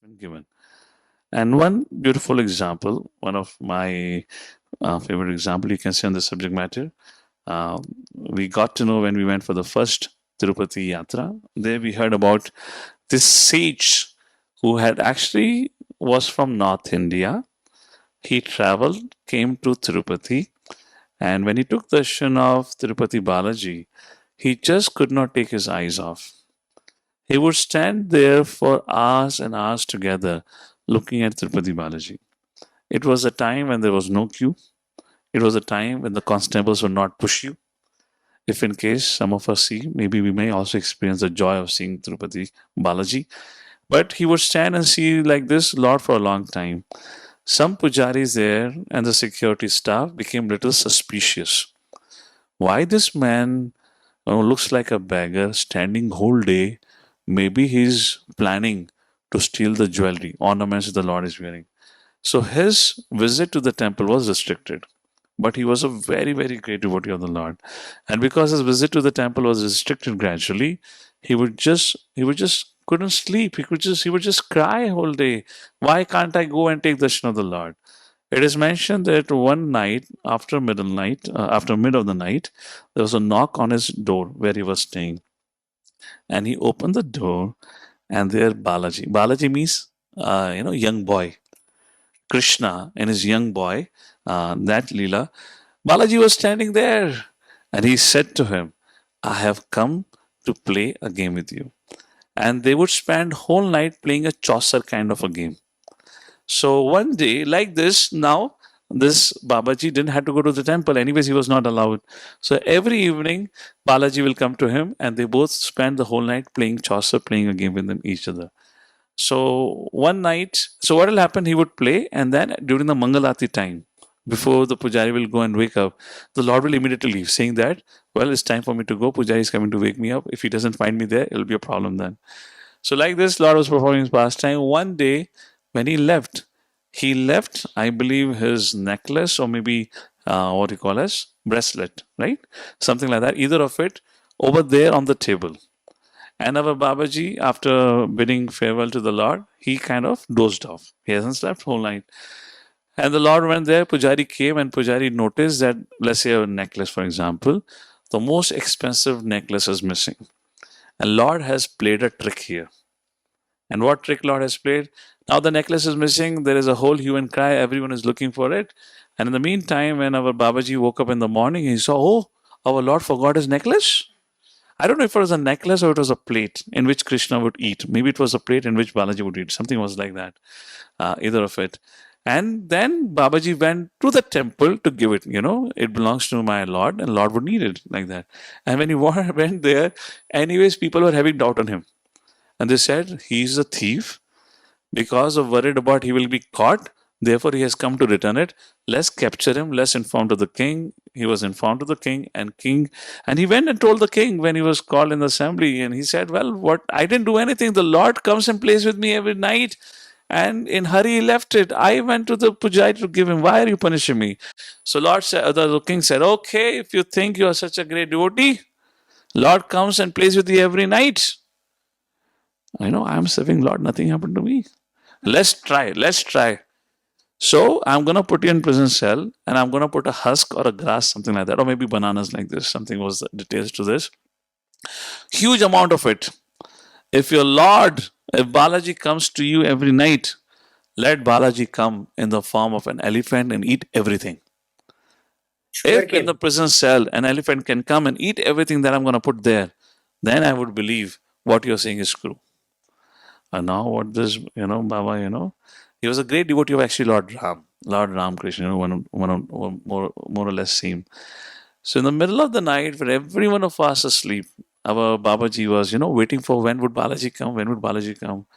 been given. And one beautiful example, one of my favorite example you can say on the subject matter, we got to know when we went for the first Tirupati Yatra. There we heard about this sage who had actually was from North India. He traveled, came to Tirupati, and when he took darshan of Tirupati Balaji, he just could not take his eyes off. He would stand there for hours and hours together looking at Tirupati Balaji. It was a time when there was no queue. It was a time when the constables would not push you. If in case some of us see, maybe we may also experience the joy of seeing Tirupati Balaji. But he would stand and see like this Lord for a long time. Some pujaris there and the security staff became little suspicious. Why this man looks like a beggar standing whole day? Maybe he's planning to steal the jewelry, ornaments the Lord is wearing. So his visit to the temple was restricted. But he was a very, very great devotee of the Lord. And because his visit to the temple was restricted gradually, he would just couldn't sleep. He would just cry whole day. Why can't I go and take darshan of the Lord? It is mentioned that one night after mid of the night, there was a knock on his door where he was staying, and he opened the door, and there Balaji. Balaji means young boy. Krishna and his young boy, that Leela. Balaji was standing there, and he said to him, "I have come to play a game with you." And they would spend whole night playing a Chaucer kind of a game. So one day, like this, now this Babaji didn't have to go to the temple. Anyways, he was not allowed. So every evening, Balaji will come to him, and they both spend the whole night playing Chaucer, playing a game with them each other. So one night, so what will happen? He would play, and then during the Mangalati time, before the pujari will go and wake up, the Lord will immediately leave, saying that, well, it's time for me to go. Pujari is coming to wake me up. If he doesn't find me there, it'll be a problem then. So like this, Lord was performing his pastime. One day, when he left, I believe, his necklace or maybe what you call as bracelet, right? Something like that. Either of it over there on the table. And our Babaji, after bidding farewell to the Lord, he kind of dozed off. He hasn't slept whole night. And the Lord went there, Pujari came, and Pujari noticed that, let's say a necklace, for example, the most expensive necklace is missing. And Lord has played a trick here. And what trick Lord has played? Now the necklace is missing, there is a whole hue and cry, everyone is looking for it. And in the meantime, when our Babaji woke up in the morning, he saw, oh, our Lord forgot his necklace. I don't know if it was a necklace or it was a plate in which Krishna would eat. Maybe it was a plate in which Balaji would eat. Something was like that, either of it. And then Babaji went to the temple to give it. It belongs to my Lord, and Lord would need it like that. And when he went there, anyways, people were having doubt on him. And they said, he's a thief because of worried about he will be caught. Therefore, he has come to return it. Let's capture him. Let's inform to the king. He was informed to the king, and he went and told the king when he was called in the assembly. And he said, "Well, what? I didn't do anything. The Lord comes and plays with me every night, and in hurry he left it. I went to the pujari to give him. Why are you punishing me?" So Lord said, the king said, "Okay, if you think you are such a great devotee, Lord comes and plays with you every night. I'm serving Lord. Nothing happened to me. Let's try. Let's try." So I'm gonna put you in prison cell, and I'm gonna put a husk or a grass, something like that, or maybe bananas like this. Something was the details to this. Huge amount of it. If your Lord, if Balaji comes to you every night, let Balaji come in the form of an elephant and eat everything. If in the prison cell an elephant can come and eat everything that I'm gonna put there, then I would believe what you're saying is true. And now what this, Baba, he was a great devotee of actually Lord Ram Krishna, more or less same. So in the middle of the night, when every one of us asleep, our Babaji was, waiting for when would Balaji come, when would Balaji come.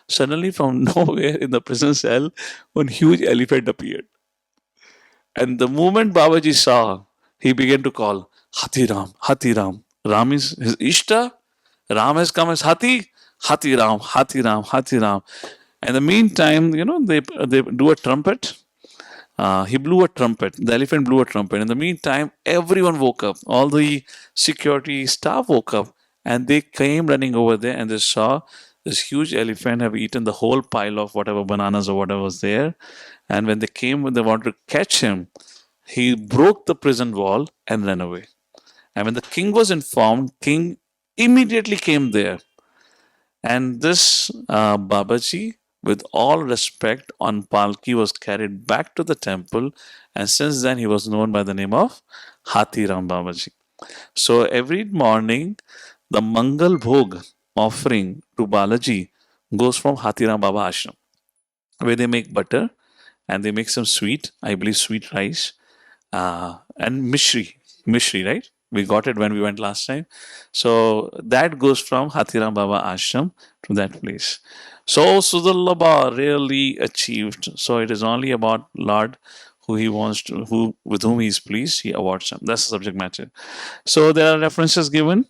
Suddenly from nowhere in the prison cell, one huge elephant appeared. And the moment Babaji saw, he began to call, Hathi Ram, Hathi Ram. Ram is his Ishta, Ram has come as Hathi, Hathi Ram, Hathi Ram, Hathi Ram. In the meantime, they do a trumpet. He blew a trumpet. The elephant blew a trumpet. In the meantime, everyone woke up. All the security staff woke up, and they came running over there, and they saw This huge elephant have eaten the whole pile of whatever bananas or whatever was there. And when they came, when they wanted to catch him, he broke the prison wall and ran away. And when the king was informed, king immediately came there. And this Babaji, with all respect, on Palki was carried back to the temple. And since then, he was known by the name of Hathiram Babaji. So every morning, the Mangal Bhog offering to Balaji goes from Hathiram Baba Ashram, where they make butter and they make some sweet, I believe sweet rice, and mishri, right? We got it when we went last time. So that goes from Hathiram Baba Ashram to that place. So Sudallabha really achieved. So it is only about Lord who he wants to, who with whom he is pleased, he awards him. That's the subject matter. So there are references given.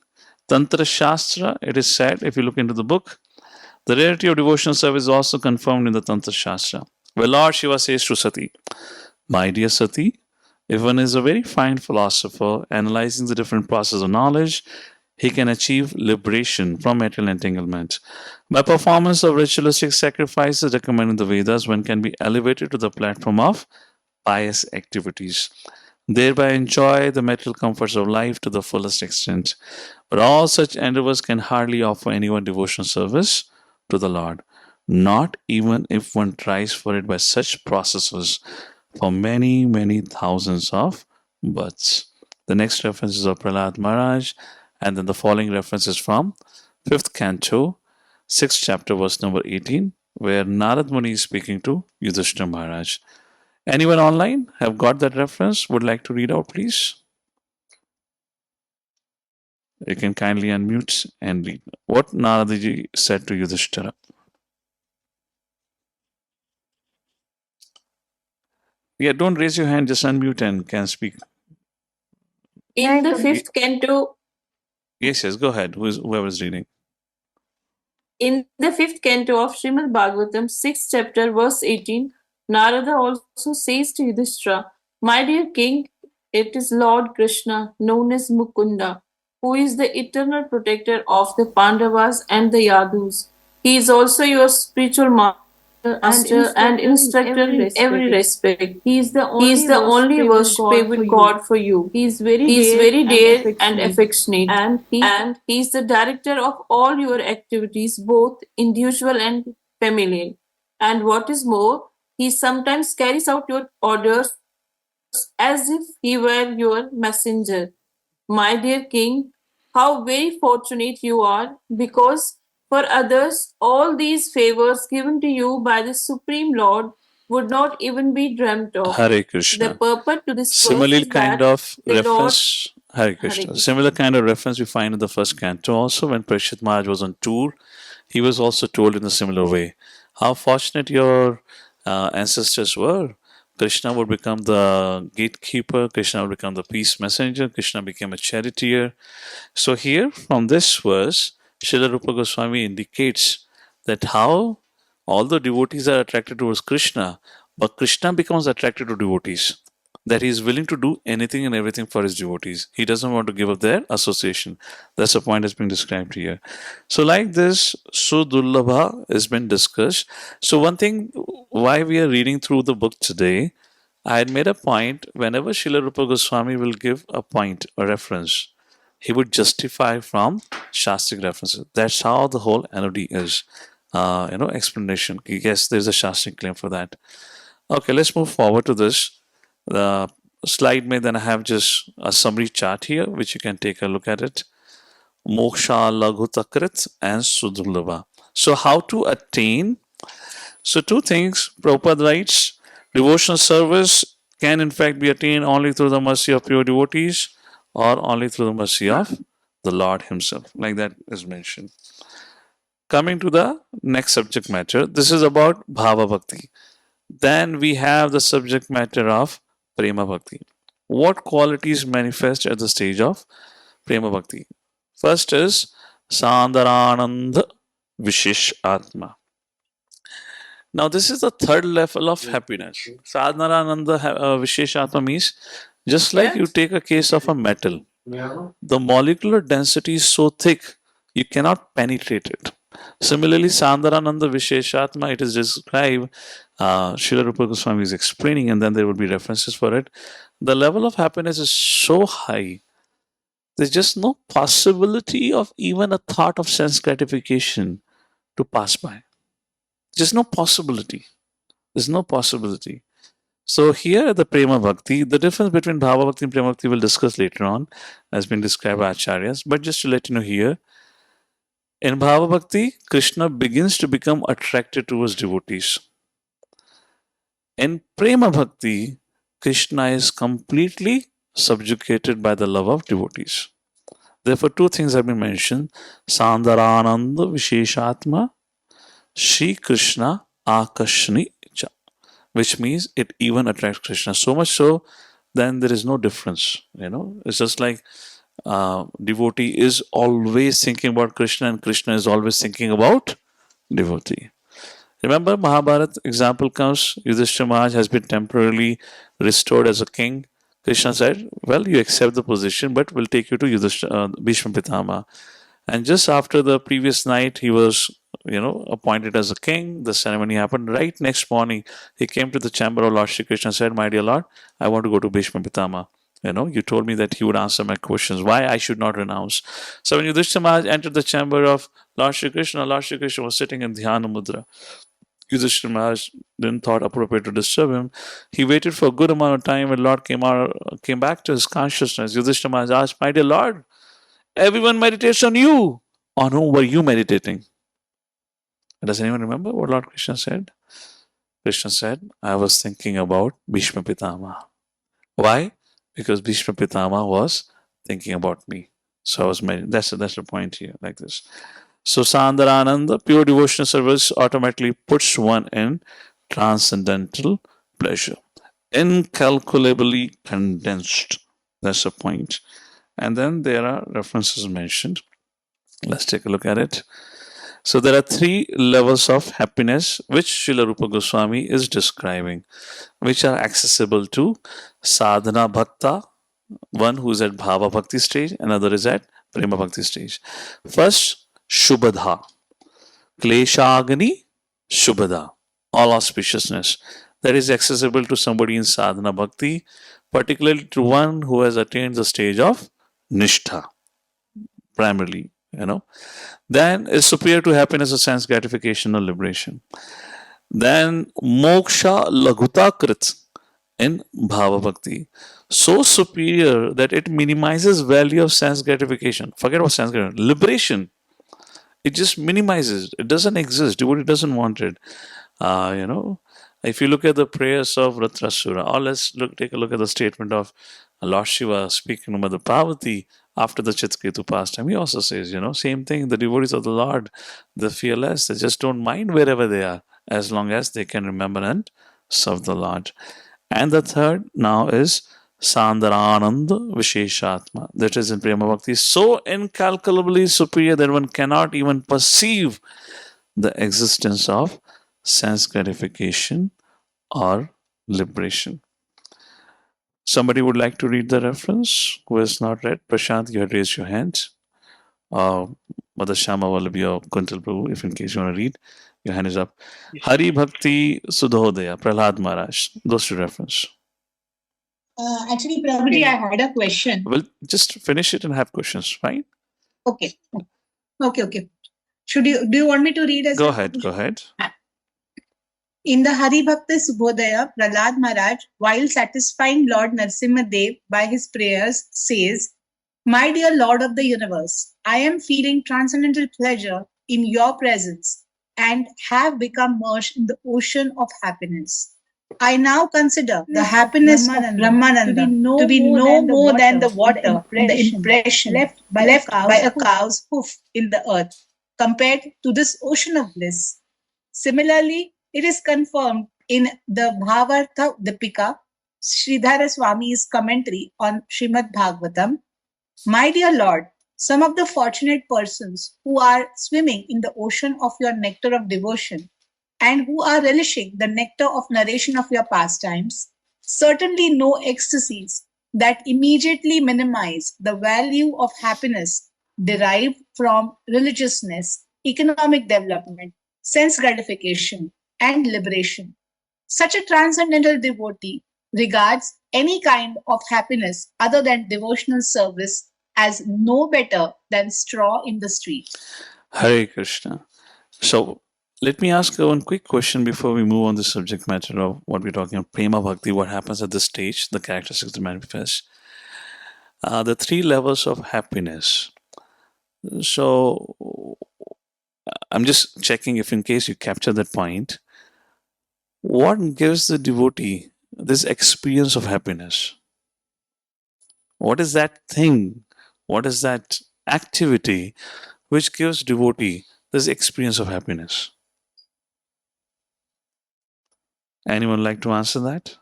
Tantra Shastra, it is said, if you look into the book, the rarity of devotional service is also confirmed in the Tantra Shastra, where Lord Shiva says to Sati, my dear Sati, if one is a very fine philosopher analyzing the different processes of knowledge, he can achieve liberation from material entanglement. By performance of ritualistic sacrifices recommended in the Vedas, one can be elevated to the platform of pious activities, thereby enjoy the material comforts of life to the fullest extent. But all such endeavors can hardly offer anyone devotional service to the Lord, not even if one tries for it by such processes for many, many thousands of births. The next reference is of Prahlad Maharaj, and then the following reference is from 5th canto, 6th chapter, verse number 18, where Narad Muni is speaking to Yudhishthira Maharaj. Anyone online have got that reference? Would like to read out, please? You can kindly unmute and read what Naradaji said to Yudhishthira. Yeah, don't raise your hand, just unmute and can speak. In the fifth canto, Yes, go ahead. Whoever's reading. in the fifth canto of Srimad Bhagavatam, 6th chapter, verse 18, Narada also says to Yudhishthira, my dear king, it is Lord Krishna, known as Mukunda, who is the eternal protector of the Pandavas and the Yadus. He is also your spiritual master and instructor in every respect. He is the only worshipable God for you. He is very dear and affectionate, and he is the director of all your activities, both individual and familial. And what is more, he sometimes carries out your orders as if he were your messenger. My dear king, how very fortunate you are, because for others, all these favors given to you by the Supreme Lord would not even be dreamt of. Hare Krishna. The purpose to this Similar verse is kind that of the Lord reference. Hare Krishna. Krishna. Similar kind of reference we find in the first canto also. When Parikshit Maharaj was on tour, he was also told in a similar way. How fortunate your ancestors were. Krishna would become the gatekeeper, Krishna would become the peace messenger, Krishna became a charioteer. So here, from this verse, Srila Rupa Goswami indicates that how all the devotees are attracted towards Krishna, but Krishna becomes attracted to devotees. That he is willing to do anything and everything for his devotees. He doesn't want to give up their association. That's the point that's being described here. So, like this, Sudullabha has been discussed. So, one thing why we are reading through the book today, I had made a point whenever Srila Rupa Goswami will give a point, a reference, he would justify from Shastric references. That's how the whole NOD is. Explanation. Yes, there's a Shastric claim for that. Okay, let's move forward to this. The slide may then have just a summary chart here, which you can take a look at it. Moksha, Laghu Takrit, and Sudulava. So, how to attain? So, two things. Prabhupada writes, devotional service can in fact be attained only through the mercy of pure devotees or only through the mercy of the Lord Himself, like that is mentioned. Coming to the next subject matter, this is about Bhava Bhakti. Then we have the subject matter of Prema Bhakti. What qualities manifest at the stage of Prema Bhakti? First is Sandaranand Vishesh Atma. Now, this is the third level of happiness. Sadharananda Vishesh Atma means just like you take a case of a metal, the molecular density is so thick you cannot penetrate it. Similarly, Sandarananda Visheshatma, it is described, Srila Rupa Goswami is explaining, and then there will be references for it. The level of happiness is so high, there's just no possibility of even a thought of sense gratification to pass by. Just no possibility. There's no possibility. So here the Prema Bhakti, the difference between Bhava Bhakti and Prema Bhakti we'll discuss later on, has been described by Acharyas. But just to let you know here, in Bhava Bhakti, Krishna begins to become attracted towards devotees. In Prema Bhakti, Krishna is completely subjugated by the love of devotees. Therefore, two things have been mentioned: Sandarananda Visheshatma, Shri Krishna Akashni cha, which means it even attracts Krishna. So much so, then there is no difference. It's just like devotee is always thinking about Krishna, and Krishna is always thinking about devotee. Remember, Mahabharata example comes, Yudhishthira Maharaj has been temporarily restored as a king. Krishna said, well, you accept the position, but we'll take you to Bhishma Pitama. And just after the previous night, he was, appointed as a king. The ceremony happened. Right next morning, he came to the chamber of Lord Shri Krishna and said, my dear Lord, I want to go to Bhishma Pitama. You told me that he would answer my questions. Why I should not renounce? So when Yudhishthira Maharaj entered the chamber of Lord Shri Krishna was sitting in Dhyana Mudra. Yudhishthira Maharaj didn't thought appropriate to disturb him. He waited for a good amount of time when Lord came back to his consciousness. Yudhishthira Maharaj asked, my dear Lord, everyone meditates on you. On whom were you meditating? Does anyone remember what Lord Krishna said? Krishna said, I was thinking about Bhishma Pitama. Why? Because Bhishma Pitama was thinking about me. So I was meditating. That's the point here, like this. So Sandarananda, pure devotional service, automatically puts one in transcendental pleasure. Incalculably condensed. That's the point. And then there are references mentioned. Let's take a look at it. So there are three levels of happiness which Srila Rupa Goswami is describing, which are accessible to sadhana bhakta, one who is at bhava bhakti stage, another is at prema bhakti stage. First, shubhadha, kleshagni shubhadha, all auspiciousness, that is accessible to somebody in sadhana bhakti, particularly to one who has attained the stage of nishtha, primarily, then is superior to happiness or sense gratification or liberation. Then moksha laghuta krit in bhava bhakti, so superior that it minimizes value of sense gratification. Forget about sense gratification. Liberation, it just minimizes. It doesn't exist. Devotee doesn't want it. If you look at the prayers of Ratrasura, or take a look at the statement of Lord Shiva speaking to Mother Parvati after the Chitketu pastime. He also says, same thing. The devotees of the Lord, the fearless, they just don't mind wherever they are, as long as they can remember and serve the Lord. And the third now is Sandarananda Visheshatma, that is in Prema Bhakti, so incalculably superior that one cannot even perceive the existence of sense gratification or liberation. Somebody would like to read the reference who has not read? Prashant, you had raised your hand. Mother Shama Vallabhi or Kuntal Prabhu, if in case you want to read, your hand is up. Hari Bhakti Sudhodaya, Prahlad Maharaj. Those two reference. Actually, Prabhuji, I had a question. Well, just finish it and have questions, fine? Okay. Do you want me to read as Go well? ahead, go ahead. In the Hari Bhakti Subhodaya, Prahlad Maharaj, while satisfying Lord Narsimha Dev by his prayers, says, my dear Lord of the universe, I am feeling transcendental pleasure in your presence and have become merged in the ocean of happiness. I now consider the happiness of Brahmananda to be no more than the water in the impression left by a cow's hoof in the earth, compared to this ocean of bliss. Similarly, it is confirmed in the Bhavartha Dipika, Sridhara Swami's commentary on Srimad Bhagavatam. My dear Lord, some of the fortunate persons who are swimming in the ocean of your nectar of devotion and who are relishing the nectar of narration of your pastimes certainly know ecstasies that immediately minimize the value of happiness derived from religiousness economic development, sense gratification, and liberation. Such a transcendental devotee regards any kind of happiness other than devotional service as no better than straw in the street. Hare Krishna. So let me ask you one quick question before we move on the subject matter of what we're talking about, Prema Bhakti, what happens at this stage, the characteristics to manifest. The three levels of happiness. So I'm just checking if in case you capture that point, what gives the devotee this experience of happiness? What is that thing? What is that activity which gives devotee this experience of happiness? Anyone like to answer that?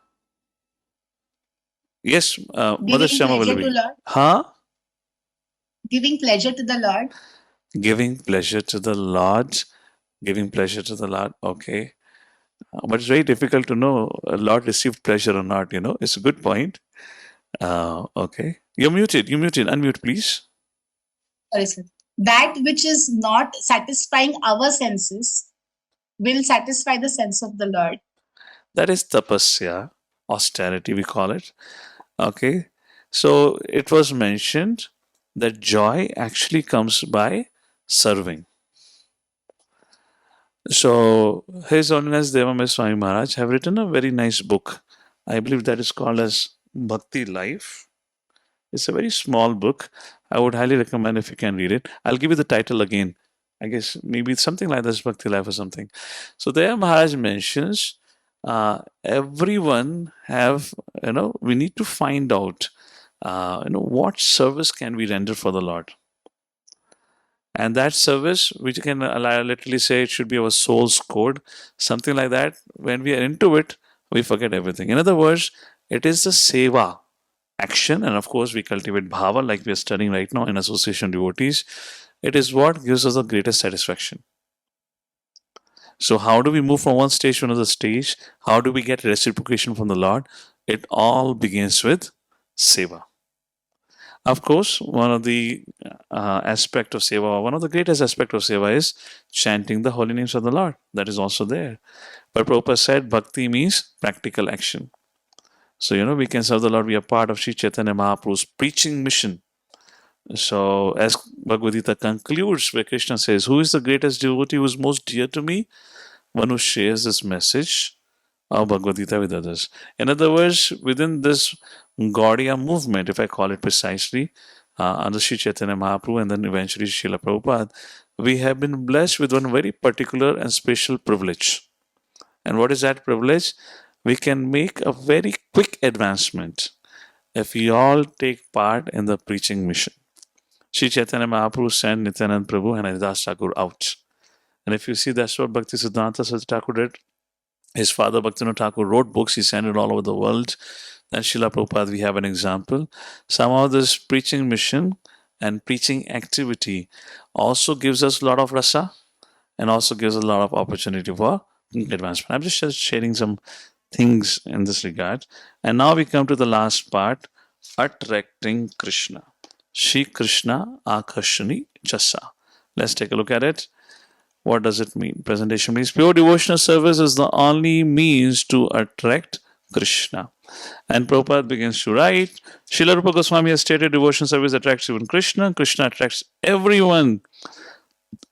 Yes, Mother Giving Shama will pleasure to be. Lord, Huh? giving pleasure to the Lord. Giving pleasure to the Lord. Giving pleasure to the Lord. Okay. But it's very difficult to know a Lord received pleasure or not, you know. It's a good point. Okay. You're muted. You muted. Unmute, please. Sorry, sir. That which is not satisfying our senses will satisfy the sense of the Lord. That is tapasya, austerity, we call it. Okay. So it was mentioned that joy actually comes by serving. So His Holiness Devamay Swami Maharaj have written a very nice book. I believe that is called as Bhakti Life. It's a very small book. I would highly recommend if you can read it. I'll give you the title again. I guess maybe it's something like this, Bhakti Life or something. So there Maharaj mentions everyone have, we need to find out, what service can we render for the Lord. And that service, which can literally say it should be our soul's code, something like that. When we are into it, we forget everything. In other words, it is the seva action, and of course, we cultivate bhava like we are studying right now in association devotees. It is what gives us the greatest satisfaction. So, how do we move from one stage to another stage? How do we get reciprocation from the Lord? It all begins with seva. Of course, one of the aspect of seva, one of the greatest aspect of seva is chanting the holy names of the Lord. That is also there. But Prabhupada said bhakti means practical action. So, we can serve the Lord. We are part of Sri Chaitanya Mahaprabhu's preaching mission. So, as Bhagavad Gita concludes, where Krishna says, who is the greatest devotee who is most dear to me? One who shares this message of Bhagavad Gita with others. In other words, within this Gaudiya movement, if I call it precisely, under Sri Chaitanya Mahaprabhu and then eventually Srila Prabhupada, we have been blessed with one very particular and special privilege. And what is that privilege? We can make a very quick advancement if we all take part in the preaching mission. Sri Chaitanya Mahaprabhu sent Nityanand Prabhu and Haridas Thakur out. And if you see, that's what Bhakti Siddhanta Saraswati Thakur did. His father, Bhaktivinoda Thakur, wrote books. He sent it all over the world. And Srila Prabhupada, we have an example. Somehow this preaching mission and preaching activity also gives us a lot of rasa and also gives us a lot of opportunity for advancement. I'm just sharing some things in this regard. And now we come to the last part, attracting Krishna. Shri Krishna Akashani Chasa. Let's take a look at it. What does it mean? Presentation means pure devotional service is the only means to attract Krishna. And Prabhupada begins to write, Srila Rupa Goswami has stated devotional service attracts even Krishna. Krishna attracts everyone.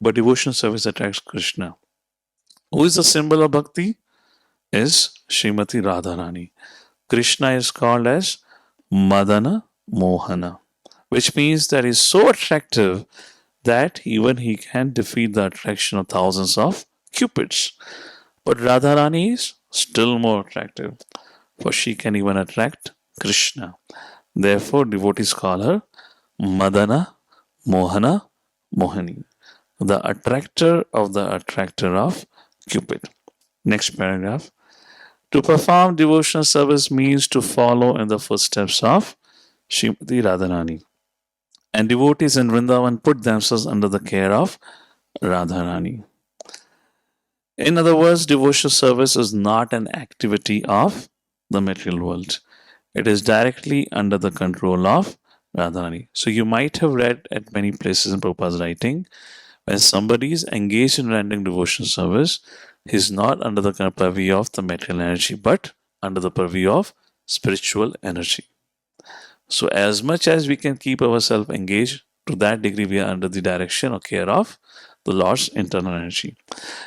But devotional service attracts Krishna. Who is the symbol of bhakti? Is Srimati Radharani. Krishna is called as Madana Mohana, which means that he's so attractive that even he can defeat the attraction of thousands of cupids. But Radharani is still more attractive, for she can even attract Krishna. Therefore, devotees call her Madana Mohana Mohani, the attractor of Cupid. Next paragraph. To perform devotional service means to follow in the footsteps of Srimati Radharani. And devotees in Vrindavan put themselves under the care of Radharani. In other words, devotional service is not an activity of the material world. It is directly under the control of Radharani. So you might have read at many places in Prabhupada's writing, When somebody is engaged in rendering devotional service, he is not under the purview of the material energy, but under the purview of spiritual energy. So, as much as we can keep ourselves engaged, to that degree, we are under the direction or care of the Lord's internal energy.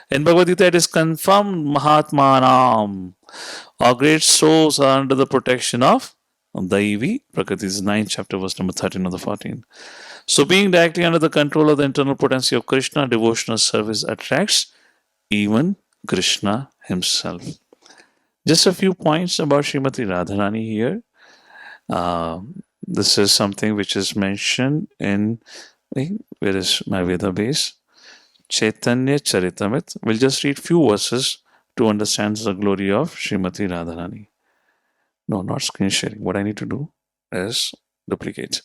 In Bhagavad Gita, it is confirmed Mahatmanam. Our great souls are under the protection of Daivi Prakriti. This is 9th chapter, verse number 13 of the 14. So, being directly under the control of the internal potency of Krishna, devotional service attracts even Krishna himself. Just a few points about Srimati Radharani here. This is something which is mentioned in, where is my Veda base? Chaitanya Charitamrit. We'll just read few verses to understand the glory of Srimati Radharani. No, not screen sharing. What I need to do is duplicate.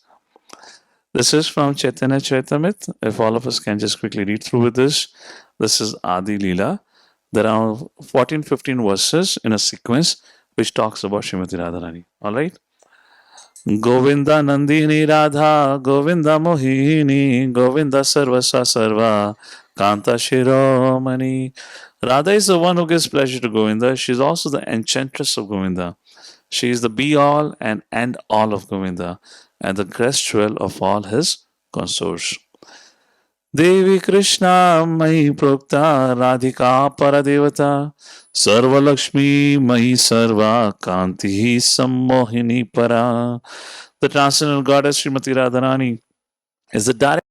This is from Chaitanya Charitamrit. If all of us can just quickly read through with this. This is Adi Leela. There are 14-15 verses in a sequence which talks about Srimati Radharani. Alright? Govinda Nandini Radha, Govinda Mohini, Govinda Sarvasa Sarva, Kanta Shiromani. Radha is the one who gives pleasure to Govinda. She is also the enchantress of Govinda. She is the be-all and end-all of Govinda and the crest jewel of all his consorts. Devi Krishna Mahi Prokta Radhika Paradevata Sarva Lakshmi Mahi Sarva Kanti Sammohini Para. The transcendental goddess Srimati Radharani is the direct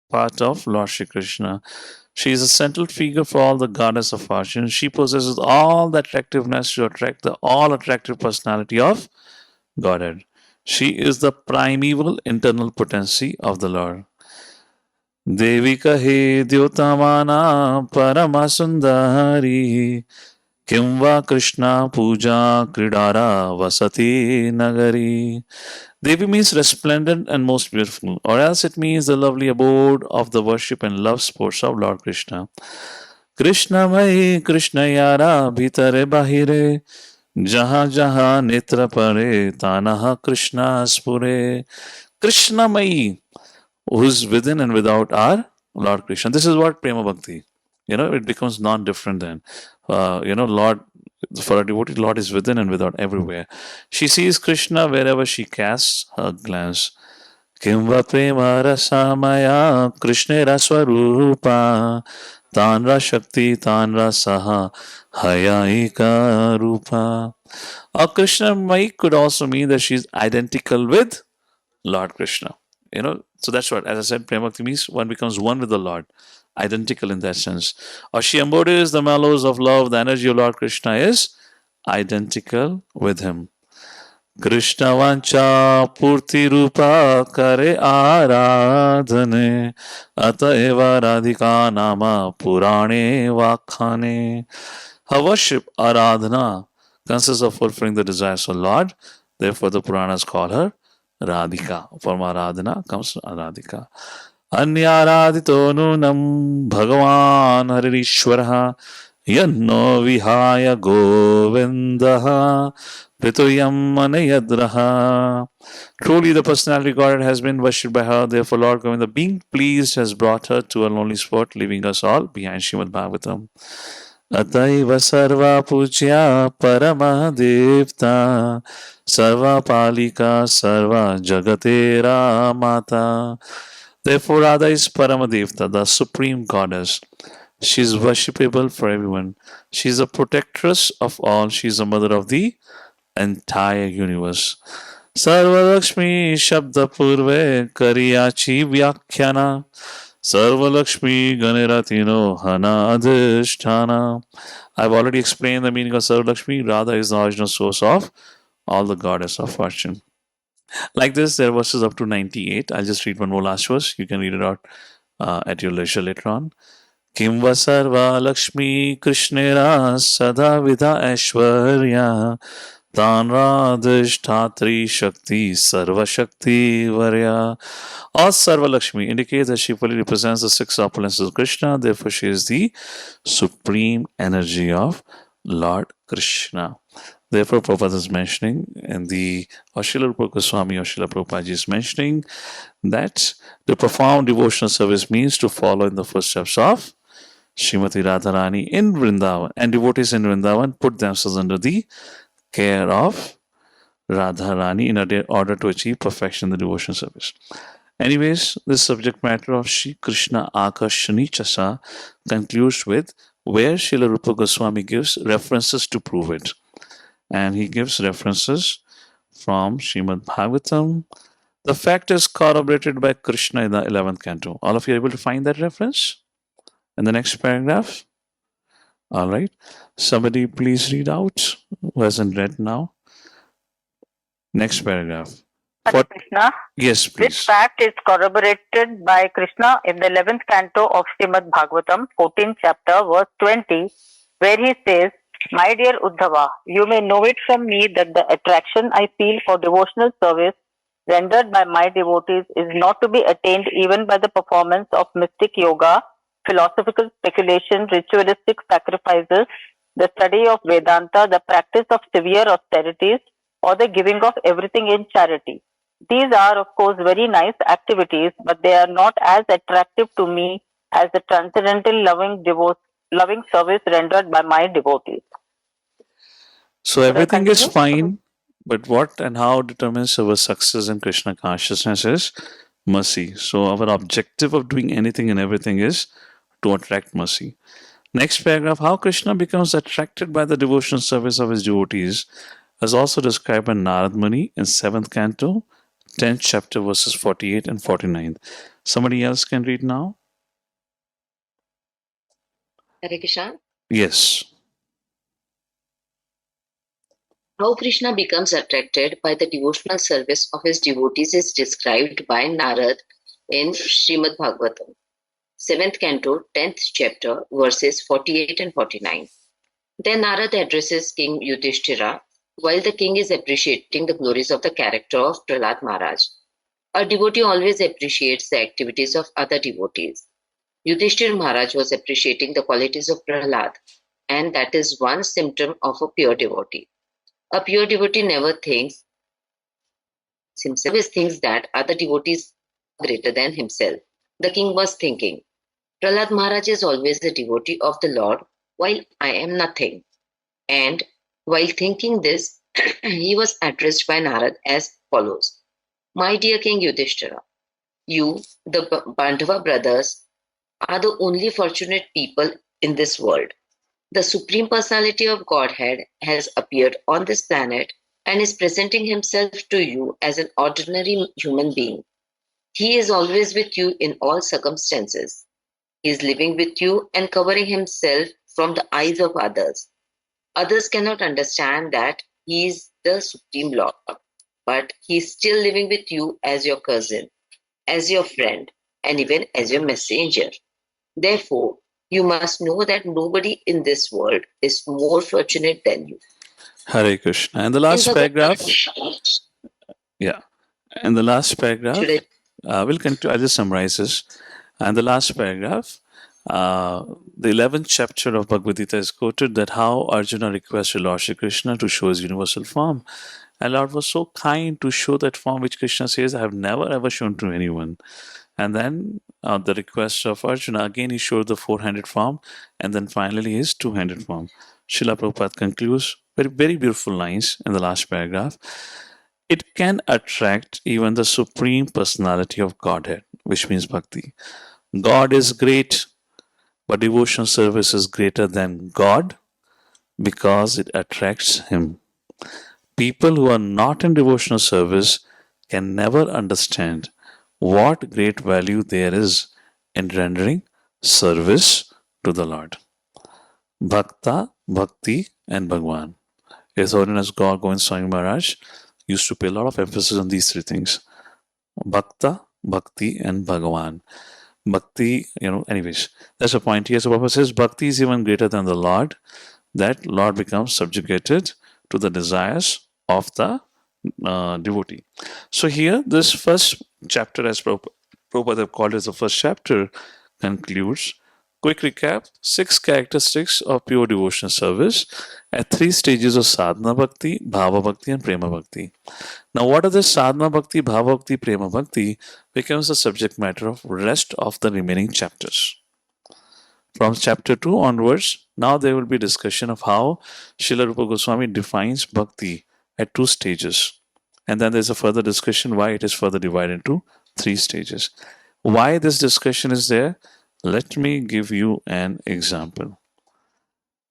part of Lord Shri Krishna. She is a central figure for all the goddess of fortune. She possesses all the attractiveness to attract the all attractive personality of Godhead. She is the primeval internal potency of the Lord. देवी कहे द्योतमाना परमा सुंदरी किं वा कृष्णा पूजा क्रीडारा vasati nagari. Devi means resplendent and most beautiful, or else it means the lovely abode of the worship and love sports of Lord Krishna. Krishna mai Krishna yara bhitare bahire jaha jaha netra pare tanaha Krishna spure. Krishna mai, who is within and without are Lord Krishna. This is what Prema Bhakti. It becomes non-different then. Lord, for a devotee, Lord is within and without everywhere. She sees Krishna wherever she casts her glance. Kimva prema rasamaya Krishnera swarupa Tanra Shakti Tanra Saha Hayaika Rupa. Or Krishna Mai could also mean that she is identical with Lord Krishna. So that's what, as I said, Premakti means one becomes one with the Lord, identical in that sense. Or she embodies the mellows of love, the energy of Lord Krishna is identical with him. Krishna vancha purti rupa kare aradhane ataeva radhika nama purane vakhane. Her worship, aradhana, consists of fulfilling the desires of Lord. Therefore, the Puranas call her Radhika. From Aradhana comes Radhika. Anyaradhito nunam Bhagavan Haririshwaraha Yanno Vihaya Govindaha Prituyam Manayadraha. Truly, the personality Godhead has been worshipped by her. Therefore, Lord Govinda, being pleased, has brought her to a lonely spot, leaving us all behind Srimad Bhagavatam. अतैव सर्वा पूज्या परमदेवता सर्वा पालिका सर्वा जगतेरा माता. Therefore, Radha is Paramadevta, the supreme goddess. She is worshipable for everyone. She is the protectress of all. She is the mother of the entire universe. Sarva Lakshmi Shabda Purve Kariyachi Vyakhana Sarvalakshmi Ganeratino Hana Adhisthana. I've already explained the meaning of Sarvalakshmi. Radha is the original source of all the goddess of fortune. Like this, there are verses up to 98. I'll just read one more last verse. You can read it out at your leisure later on. Kim va sarva lakshmi krishnera sada vidha aishwarya Tanradhishthatri Shakti Sarva Shakti Varya. Or Sarva Lakshmi indicates that she fully represents the six opulences of Krishna. Therefore, she is the supreme energy of Lord Krishna. Therefore, Prabhupada is mentioning, and the Srila Rupa Goswami or Srila Prabhupada is mentioning that to perform devotional service means to follow in the footsteps of Srimati Radharani in Vrindavan, and devotees in Vrindavan put themselves under the care of Radharani in order to achieve perfection in the devotional service. Anyways, this subject matter of Shri Krishna Akashani Chasa concludes with where Srila Rupa Goswami gives references to prove it. And he gives references from Srimad Bhagavatam. The fact is corroborated by Krishna in the 11th canto. All of you are able to find that reference in the next paragraph? All right. Somebody please read out who hasn't read now. Next paragraph. Hare Krishna. Yes, This please. fact is corroborated by Krishna in the 11th canto of Srimad Bhagavatam, 14th chapter, verse 20, where he says, "My dear Uddhava, you may know it from me that the attraction I feel for devotional service rendered by my devotees is not to be attained even by the performance of mystic yoga, philosophical speculation, ritualistic sacrifices, the study of Vedanta, the practice of severe austerities, or the giving of everything in charity. These are, of course, very nice activities, but they are not as attractive to me as the transcendental loving service rendered by my devotees." So Should I everything is continue? fine, but what and how determines our success in Krishna consciousness is mercy. So our objective of doing anything and everything is to attract mercy. Next paragraph, how Krishna becomes attracted by the devotional service of his devotees is also described by Narad Muni in 7th canto, 10th chapter, verses 48 and 49. Somebody else can read now? Hare Krishna. Yes. How Krishna becomes attracted by the devotional service of his devotees is described by Narad in Srimad Bhagavatam, 7th canto, 10th chapter, verses 48 and 49. Then Narad addresses King Yudhishthira while the king is appreciating the glories of the character of Prahlad Maharaj. A devotee always appreciates the activities of other devotees. Yudhishthira Maharaj was appreciating the qualities of Prahlad, and that is one symptom of a pure devotee. A pure devotee never thinks himself, always thinks that other devotees are greater than himself. The king was thinking, Prahlad Maharaj is always a devotee of the Lord, while I am nothing. And while thinking this, he was addressed by Narad as follows: My dear King Yudhishthira, you, the Pandava brothers, are the only fortunate people in this world. The Supreme Personality of Godhead has appeared on this planet and is presenting himself to you as an ordinary human being. He is always with you in all circumstances. He is living with you and covering himself from the eyes of others. Others cannot understand that he is the Supreme Lord, but he is still living with you as your cousin, as your friend, and even as your messenger. Therefore, you must know that nobody in this world is more fortunate than you. Hare Krishna. And the last paragraph. Yeah. And the last paragraph. Should We'll continue. I'll just summarize this. And the last paragraph, the 11th chapter of Bhagavad Gita is quoted that how Arjuna requested Lord Shri Krishna to show his universal form. And Lord was so kind to show that form which Krishna says, I have never ever shown to anyone. And then the request of Arjuna, again he showed the four-handed form, and then finally his two-handed form. Srila Prabhupada concludes very, very beautiful lines in the last paragraph. It can attract even the Supreme Personality of Godhead, which means Bhakti. God is great, but devotional service is greater than God because it attracts Him. People who are not in devotional service can never understand what great value there is in rendering service to the Lord. Bhakta, Bhakti, and Bhagwan. His Holiness God Govind Swami Maharaj used to pay a lot of emphasis on these three things: Bhakta, Bhakti, and Bhagavan. Bhakti, anyways, that's a point here. So Papa says Bhakti is even greater than the Lord. That Lord becomes subjugated to the desires of the devotee. So here, this first chapter, as Prabhupada called it the first chapter, concludes quick recap: 6 characteristics of pure devotional service at 3 stages of sadhana bhakti, bhava bhakti, and prema bhakti. Now, what are the sadhana bhakti, bhava bhakti, prema bhakti becomes the subject matter of rest of the remaining chapters. From chapter 2 onwards, now there will be discussion of how Srila Rupa Goswami defines bhakti at 2 stages. And then there's a further discussion why it is further divided into 3 stages. Why this discussion is there? Let me give you an example.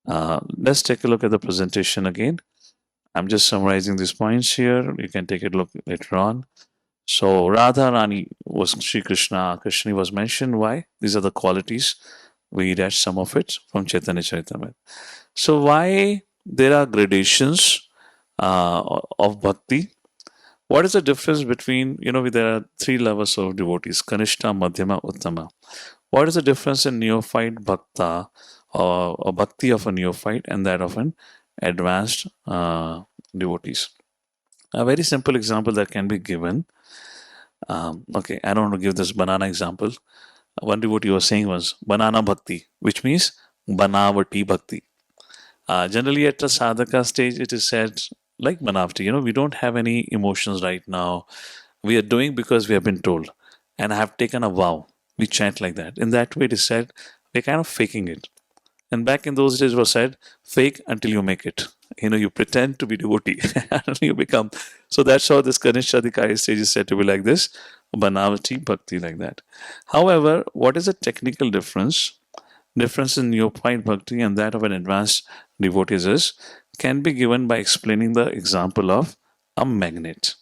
Let's take a look at the presentation again. I'm just summarizing these points here. You can take a look later on. So Radha Rani was Sri Krishna. Krishna was mentioned. Why? These are the qualities. We read some of it from Chaitanya Charitamrita. So why there are gradations of bhakti? What is the difference between, there are 3 levels of devotees, Kanishta, Madhyama, Uttama. What is the difference in neophyte bhakta or bhakti of a neophyte and that of an advanced devotees? A very simple example that can be given. Okay, I don't want to give this banana example. One devotee was saying was banana bhakti, which means banavati bhakti. Generally, at the sadhaka stage, it is said like banavati. We don't have any emotions right now. We are doing because we have been told, and I have taken a vow. We chant like that. In that way, it is said we're kind of faking it. And back in those days, it was said fake until you make it. You pretend to be devotee and you become. So that's how this Ganesha Adhikari stage is said to be like this, Banavati Bhakti, like that. However, what is the technical difference? Difference in neophyte bhakti and that of an advanced devotee is can be given by explaining the example of a magnet.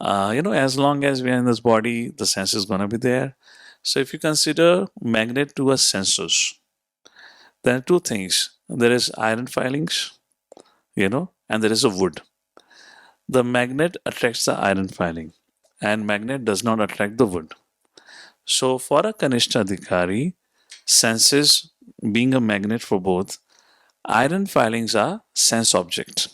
As long as we are in this body, the sense is going to be there. So if you consider magnet to a sensors, there are 2 things. There is iron filings, and there is a wood. The magnet attracts the iron filing, and magnet does not attract the wood. So for a Kanishta Adhikari, senses being a magnet for both, iron filings are sense object.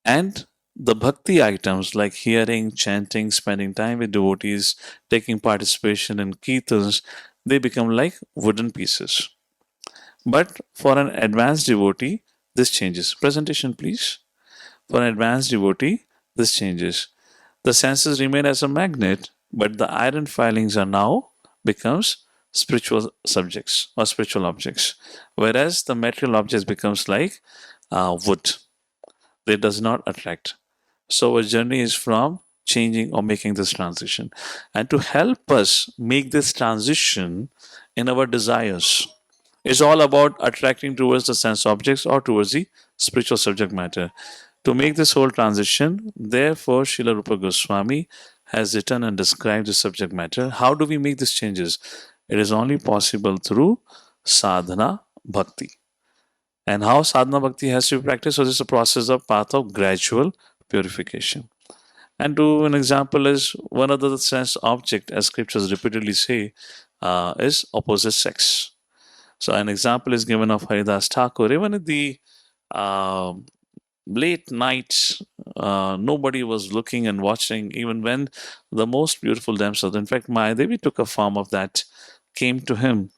And the bhakti items like hearing, chanting, spending time with devotees, taking participation in kirtans, they become like wooden pieces. But for an advanced devotee, this changes. Presentation, please. For an advanced devotee, this changes. The senses remain as a magnet, but the iron filings are now becomes spiritual subjects or spiritual objects, whereas the material objects becomes like wood. They does not attract. So our journey is from changing or making this transition. And to help us make this transition in our desires, it's all about attracting towards the sense objects or towards the spiritual subject matter. To make this whole transition, therefore, Srila Rupa Goswami has written and described the subject matter. How do we make these changes? It is only possible through sadhana bhakti. And how sadhana bhakti has to be practiced? So this is a process of path of gradual purification. And to an example is one of the sense object, as scriptures repeatedly say, is opposite sex. So an example is given of Haridas Thakur. Even in the late night, nobody was looking and watching, even when the most beautiful damsel, in fact, Maya Devi took a form of that, came to him,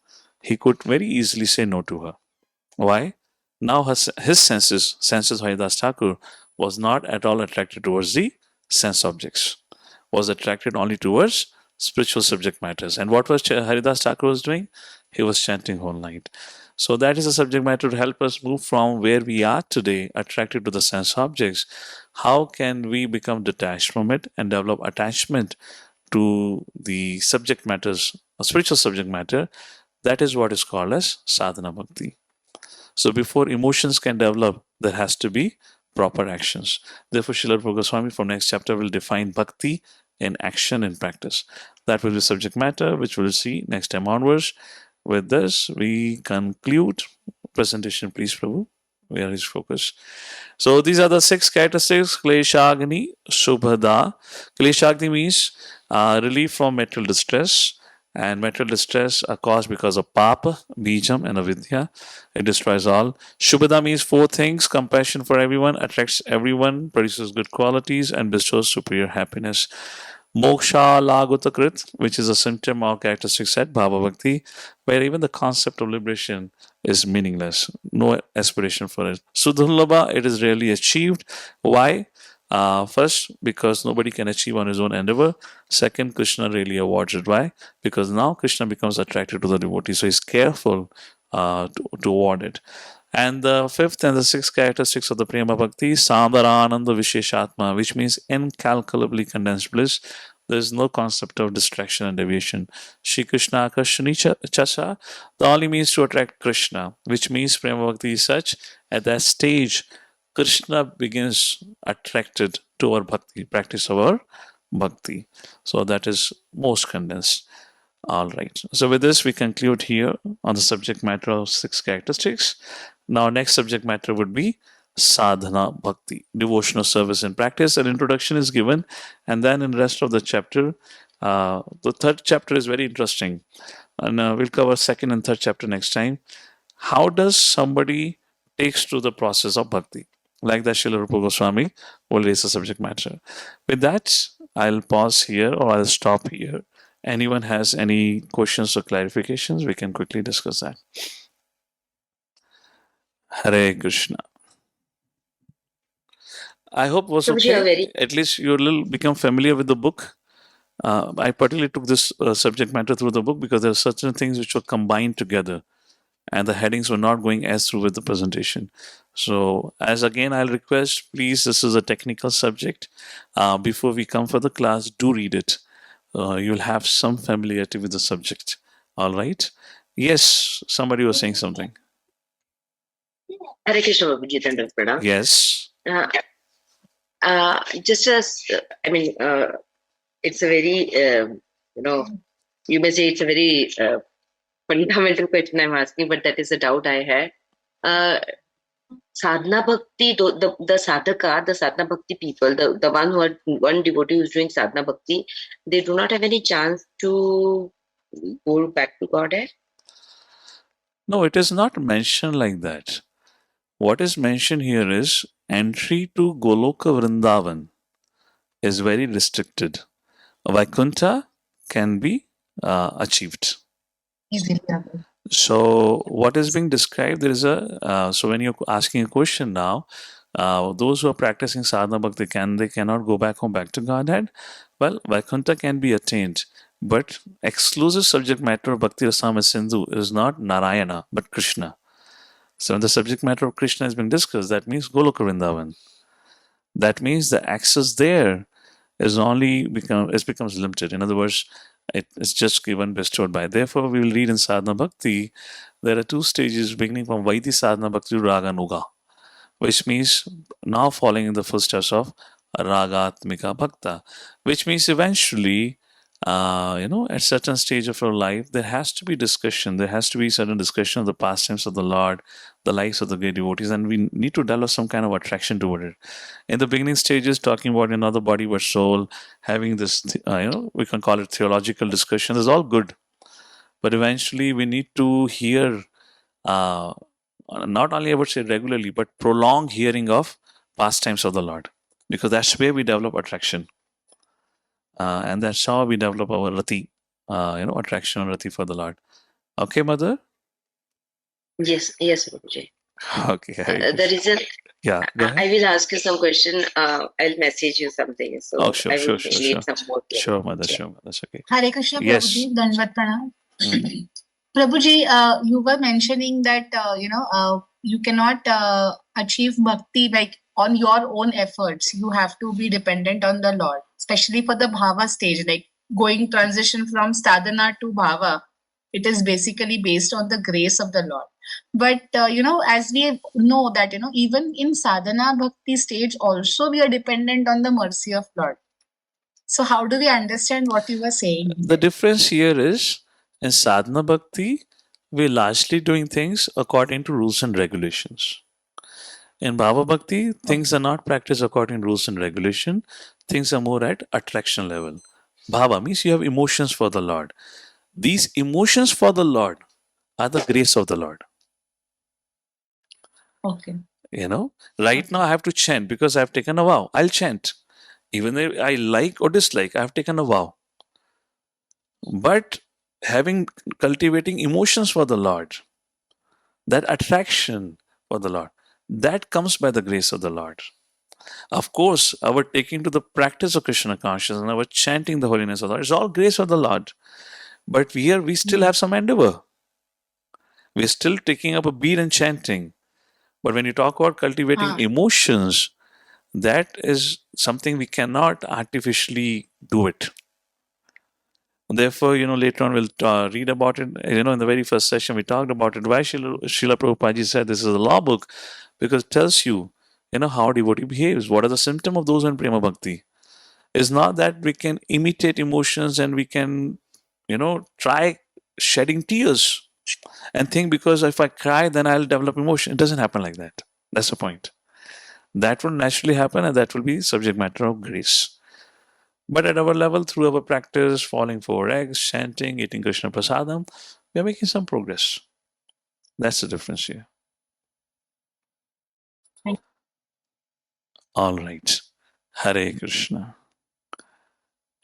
he could very easily say no to her. Why? Now his senses Haridas Thakur, was not at all attracted towards the sense objects, was attracted only towards spiritual subject matters. And what was Haridas Thakur was doing? He was chanting whole night. So that is a subject matter to help us move from where we are today, attracted to the sense objects. How can we become detached from it and develop attachment to the subject matters, a spiritual subject matter? That is what is called as sadhana bhakti. So before emotions can develop, there has to be proper actions. Therefore, Srila Rupa Goswami from next chapter will define bhakti in action and practice. That will be subject matter, which we'll see next time onwards. With this, we conclude presentation, please, Prabhu. Where is focus? So these are the 6 characteristics. Kleshagni Subhada. Kleshagni means relief from material distress. And material distress are caused because of papa, bijam, and avidya. It destroys all. Shubhada means 4 things: compassion for everyone, attracts everyone, produces good qualities, and bestows superior happiness. Moksha Lagutakrit, which is a symptom or characteristic set, Bhava Bhakti, where even the concept of liberation is meaningless. No aspiration for it. Sudhullabha, it is rarely achieved. Why? First, because nobody can achieve on his own endeavor. Second, Krishna really awards it. Why? Because now Krishna becomes attracted to the devotee, so he's careful to award it. And the fifth and the sixth characteristics of the Prema Bhakti, Sadharananda Visheshatma, which means incalculably condensed bliss. There is no concept of distraction and deviation. Shri Krishna Akarshani Chacha, the only means to attract Krishna, which means Prema Bhakti is such, at that stage, Krishna begins attracted to our bhakti, practice of our bhakti. So that is most condensed. All right. So with this, we conclude here on the subject matter of 6 characteristics. Now, next subject matter would be sadhana bhakti, devotional service in practice. An introduction is given, and then in the rest of the chapter, the third chapter is very interesting, and we'll cover second and third chapter next time. How does somebody takes to the process of bhakti? Like that, Srila Rupa Goswami will raise the subject matter. With that, I'll pause here or I'll stop here. Anyone has any questions or clarifications, we can quickly discuss that. Hare Krishna. I hope was Prabhuji, okay. At least you little become familiar with the book. I particularly took this subject matter through the book because there are certain things which were combined together, and the headings were not going as through with the presentation. So, as again, I'll request, please, this is a technical subject. Before we come for the class, do read it. You'll have some familiarity with the subject. All right. Yes, somebody was saying something. Hare Krishna, Prabhuji, Dandavat Pranam. Yes. Just as, it's a very, you may say it's a very fundamental question I'm asking, but that is a doubt I had. Sadhana bhakti, the sadhaka, the sadhana bhakti people, the one devotee who's doing sadhana bhakti, they do not have any chance to go back to Godhead? No, it is not mentioned like that. What is mentioned here is entry to Goloka Vrindavan is very restricted. Vaikuntha can be achieved. Easily. So, what is being described? There is a so when you're asking a question now, those who are practicing sadhana bhakti cannot go back home back to Godhead. Well, Vaikuntha can be attained, but exclusive subject matter of Bhakti Rasamrita Sindhu is not Narayana but Krishna. So, when the subject matter of Krishna is being discussed, that means Goloka Vrindavan. That means the access there is becomes limited. In other words, it is just given bestowed by. Therefore, we will read in Sadhana Bhakti, there are 2 stages beginning from Vaidhi Sadhana Bhakti to Raga Nuga, which means now falling in the footsteps of Ragatmika Bhakta, which means eventually, at certain stage of our life, there has to be discussion. There has to be certain discussion of the pastimes of the Lord, the lives of the great devotees, and we need to develop some kind of attraction toward it. In the beginning stages, talking about another body but soul, having this, we can call it theological discussion, is all good. But eventually, we need to hear, not only I would say regularly, but prolonged hearing of pastimes of the Lord, because that's where we develop attraction. And that's how we develop our rati, attraction and rati for the Lord. Okay, mother? Yes, Prabhuji. Okay. The reason Yeah, go ahead. I will ask you some question. I'll message you something. So Oh, sure, I will sure. need some more. Sure, mother, that's okay. Hare Krishna, Yes. Prabhuji, Dandavat Pranam. Prabhuji, you were mentioning that you cannot achieve bhakti like on your own efforts. You have to be dependent on the Lord, especially for the bhava stage, like going transition from sadhana to bhava. It is basically based on the grace of the Lord. But as we know that even in sadhana bhakti stage, also we are dependent on the mercy of Lord. So how do we understand what you were saying? The difference here is in sadhana bhakti, we're largely doing things according to rules and regulations. In bhava bhakti, things are not practiced according to rules and regulation. Things are more at attraction level. Bhava means you have emotions for the Lord. These emotions for the Lord are the grace of the Lord. Okay. Right now I have to chant because I've taken a vow. I'll chant. Even if I like or dislike, I have taken a vow. But cultivating emotions for the Lord, that attraction for the Lord, that comes by the grace of the Lord. Of course, our taking to the practice of Krishna consciousness and our chanting the holiness of the Lord is all grace of the Lord. But here we still have some endeavor. We're still taking up a beat and chanting. But when you talk about cultivating emotions, that is something we cannot artificially do it. Therefore, later on we'll read about it. In the very first session we talked about it. Why Srila Prabhupada said this is a law book? Because it tells you, how a devotee behaves. What are the symptoms of those who are in prema bhakti? It's not that we can imitate emotions and we can, try shedding tears and think because if I cry, then I'll develop emotion. It doesn't happen like that. That's the point. That will naturally happen and that will be subject matter of grace. But at our level, through our practice, falling for eggs, chanting, eating Krishna Prasadam, we are making some progress. That's the difference here. All right. Hare Krishna.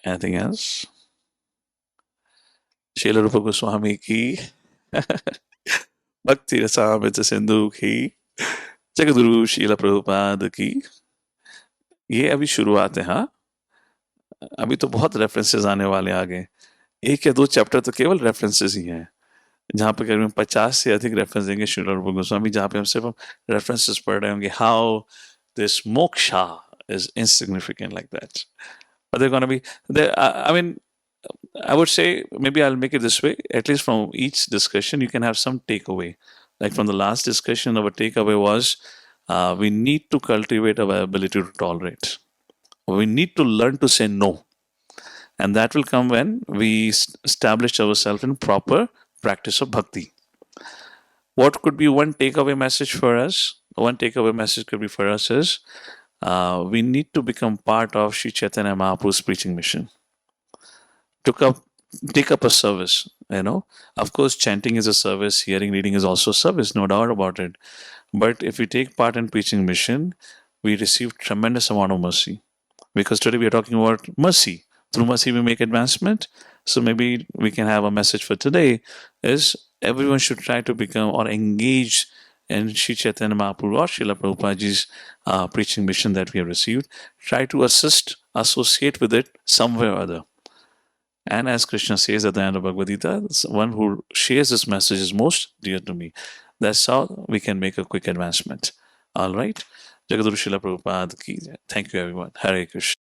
Anything else? Srila Rupa Goswami ki Bhakti Rasamrita Sindhu की जगद्गुरु शीला प्रभुपाद की ये अभी शुरुआत है हाँ अभी तो बहुत रेफरेंसेस आने वाले आगे 1 या 2 चैप्टर तो केवल रेफरेंसेस ही हैं जहाँ पे करीबन 50 से अधिक रेफरेंस देंगे श्रील रूप गोस्वामी जहाँ पे हम सिर्फ रेफरेंसेस पढ़ रहे होंगे how this moksha is insignificant like that but they're going to be there I mean I would say maybe I'll make it this way at least from each discussion you can have some takeaway like from the last discussion our takeaway was we need to cultivate our ability to tolerate we need to learn to say no and that will come when we establish ourselves in proper practice of bhakti. What could be one takeaway message for us? One takeaway message could be for us is we need to become part of Sri Chaitanya Mahaprabhu's preaching mission. Take up a service, Of course, chanting is a service, hearing, reading is also a service, no doubt about it. But if we take part in preaching mission, we receive tremendous amount of mercy. Because today we are talking about mercy. Through mercy we make advancement. So maybe we can have a message for today is everyone should try to become or engage in Sri Chaitanya Mahaprabhu or Srila Prabhupadaji's preaching mission that we have received. Try to associate with it some way or other. And as Krishna says at the end of Bhagavad Gita, one who shares this message is most dear to me. That's how we can make a quick advancement. All right. Jagadguru Srila Prabhupada ki jai. Thank you everyone. Hare Krishna.